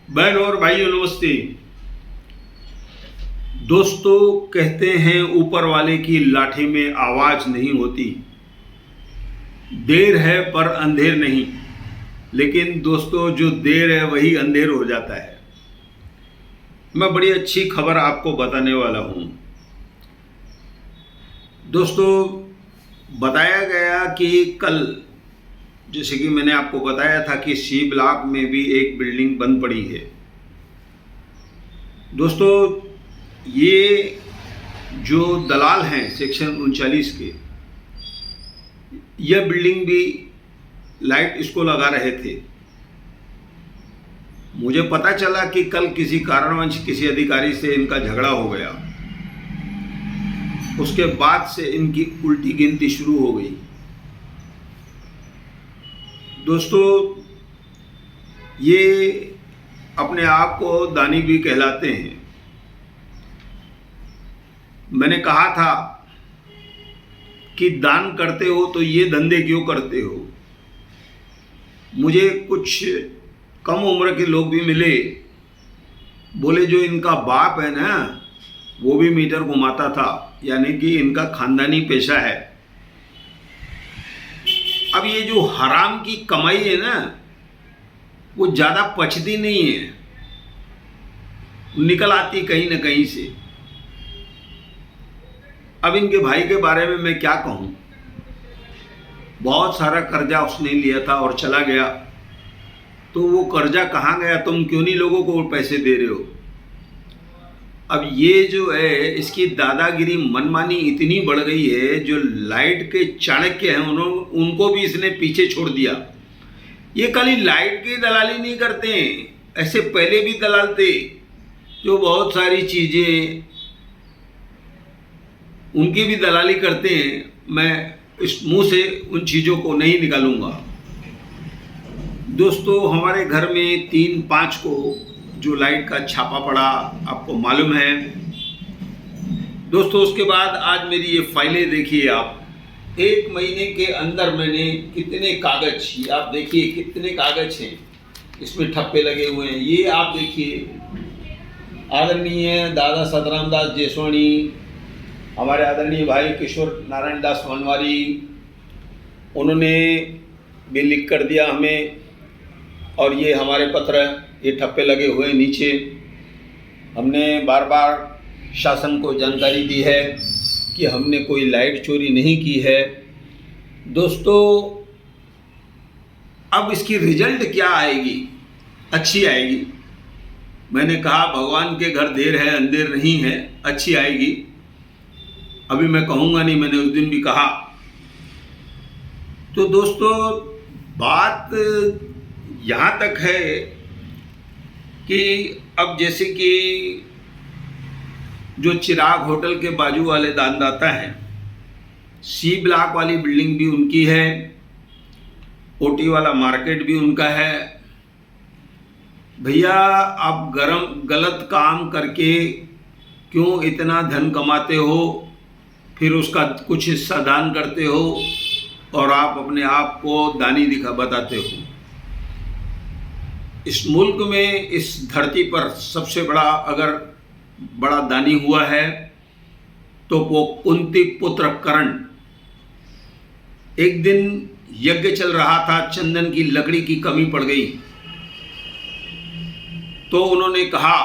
बहन और भाइयों नमस्ते। दोस्तों, कहते हैं ऊपर वाले की लाठी में आवाज नहीं होती। देर है पर अंधेर नहीं। लेकिन दोस्तों, जो देर है वही अंधेर हो जाता है। मैं बड़ी अच्छी खबर आपको बताने वाला हूं। दोस्तों, बताया गया कि कल, जैसे कि मैंने आपको बताया था कि सी ब्लॉक में भी एक बिल्डिंग बंद पड़ी है। दोस्तों, ये जो दलाल हैं सेक्शन 39 के, यह बिल्डिंग भी लाइट इसको लगा रहे थे। मुझे पता चला कि कल किसी कारणवश किसी अधिकारी से इनका झगड़ा हो गया। उसके बाद से इनकी उल्टी गिनती शुरू हो गई। दोस्तों, ये अपने आप को दानी भी कहलाते हैं। मैंने कहा था कि दान करते हो तो ये धंधे क्यों करते हो। मुझे कुछ कम उम्र के लोग भी मिले, बोले जो इनका बाप है ना, वो भी मीटर घुमाता था, यानी कि इनका खानदानी पेशा है। अब ये जो हराम की कमाई है ना, वो ज़्यादा पचती नहीं है, निकल आती कहीं ना कहीं से। अब इनके भाई के बारे में मैं क्या कहूँ। बहुत सारा कर्जा उसने लिया था और चला गया। तो वो कर्जा कहाँ गया? तुम क्यों नहीं लोगों को पैसे दे रहे हो? अब ये जो है, इसकी दादागिरी मनमानी इतनी बढ़ गई है, जो लाइट के चाणक्य हैं उनको भी इसने पीछे छोड़ दिया। ये खाली लाइट की दलाली नहीं करते हैं, ऐसे पहले भी दलाल थे जो बहुत सारी चीज़ें, उनकी भी दलाली करते हैं। मैं इस मुंह से उन चीज़ों को नहीं निकालूंगा। दोस्तों, हमारे घर में 3-5 को जो लाइट का छापा पड़ा, आपको मालूम है। दोस्तों, उसके बाद आज मेरी ये फाइलें देखिए आप। 1 महीने के अंदर मैंने कितने कागज, आप देखिए कितने कागज हैं इसमें ठप्पे लगे हुए हैं। ये आप देखिए, आदरणीय दादा सतराम दास जेसवाणी, हमारे आदरणीय भाई किशोर नारायण दास वनवारी, उन्होंने भी लिख कर दिया हमें। और ये हमारे पत्र, ये ठप्पे लगे हुए नीचे। हमने बार बार शासन को जानकारी दी है कि हमने कोई लाइट चोरी नहीं की है। दोस्तों, अब इसकी रिजल्ट क्या आएगी? अच्छी आएगी। मैंने कहा भगवान के घर देर है अंधेर नहीं है, अच्छी आएगी। अभी मैं कहूँगा नहीं, मैंने उस दिन भी कहा। तो दोस्तों, बात यहाँ तक है कि अब जैसे कि जो चिराग होटल के बाजू वाले दानदाता हैं, सी ब्लॉक वाली बिल्डिंग भी उनकी है, ओटी वाला मार्केट भी उनका है। भैया, आप गलत काम करके क्यों इतना धन कमाते हो, फिर उसका कुछ हिस्सा दान करते हो और आप अपने आप को दानी बताते हो। इस मुल्क में, इस धरती पर सबसे बड़ा अगर बड़ा दानी हुआ है तो वो कुंती पुत्र कर्ण। एक दिन यज्ञ चल रहा था, चंदन की लकड़ी की कमी पड़ गई, तो उन्होंने कहा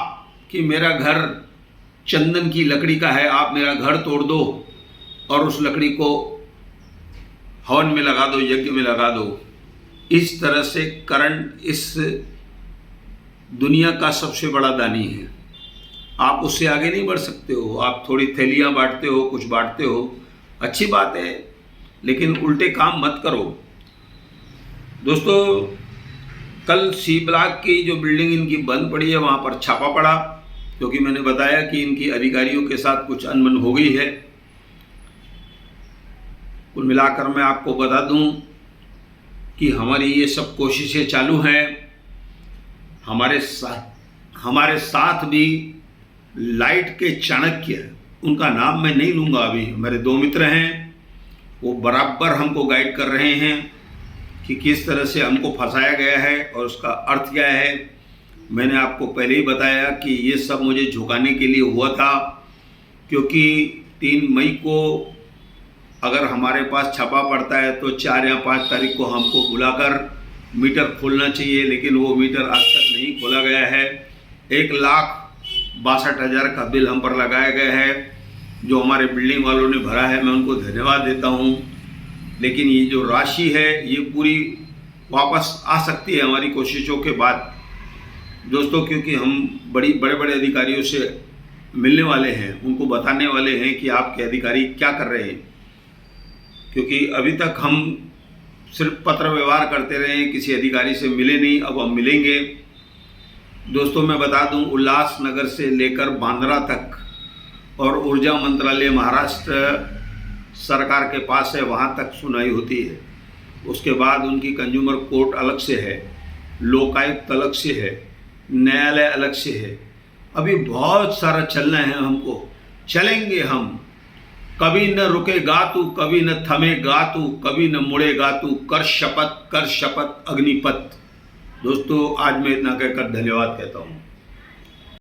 कि मेरा घर चंदन की लकड़ी का है, आप मेरा घर तोड़ दो और उस लकड़ी को हवन में लगा दो, यज्ञ में लगा दो। इस तरह से कर्ण इस दुनिया का सबसे बड़ा दानी है। आप उससे आगे नहीं बढ़ सकते हो। आप थोड़ी थैलियाँ बांटते हो, कुछ बांटते हो, अच्छी बात है, लेकिन उल्टे काम मत करो। दोस्तों, कल सी ब्लॉक की जो बिल्डिंग इनकी बंद पड़ी है, वहाँ पर छापा पड़ा, क्योंकि मैंने बताया कि इनकी अधिकारियों के साथ कुछ अनबन हो गई है। कुल मिलाकर मैं आपको बता दूं कि हमारी ये सब कोशिशें चालू हैं। हमारे साथ भी लाइट के चाणक्य, उनका नाम मैं नहीं लूँगा अभी, मेरे 2 मित्र हैं, वो बराबर हमको गाइड कर रहे हैं कि किस तरह से हमको फंसाया गया है और उसका अर्थ क्या है। मैंने आपको पहले ही बताया कि ये सब मुझे झुकाने के लिए हुआ था, क्योंकि 3 मई को अगर हमारे पास छापा पड़ता है तो 4 या 5 तारीख को हमको बुलाकर मीटर खोलना चाहिए, लेकिन वो मीटर आज तक नहीं खोला गया है। 1,62,000 का बिल हम पर लगाया गया है, जो हमारे बिल्डिंग वालों ने भरा है। मैं उनको धन्यवाद देता हूँ, लेकिन ये जो राशि है ये पूरी वापस आ सकती है हमारी कोशिशों के बाद दोस्तों, क्योंकि हम बड़े बड़े अधिकारियों से मिलने वाले हैं, उनको बताने वाले हैं कि आपके अधिकारी क्या कर रहे हैं, क्योंकि अभी तक हम सिर्फ पत्र व्यवहार करते रहे हैं, किसी अधिकारी से मिले नहीं। अब हम मिलेंगे दोस्तों। मैं बता दूं, उल्लासनगर से लेकर बांद्रा तक और ऊर्जा मंत्रालय महाराष्ट्र सरकार के पास है, वहाँ तक सुनवाई होती है। उसके बाद उनकी कंज्यूमर कोर्ट अलग से है, लोकायुक्त अलग से है, न्यायालय अलग से है। अभी बहुत सारा चलना है हमको, चलेंगे हम। कभी न रुकेगा तू, कभी न थमेगा तू, कभी न मुड़ेगा तू, कर शपथ अग्निपथ। दोस्तों आज मैं इतना कहकर धन्यवाद कहता हूँ।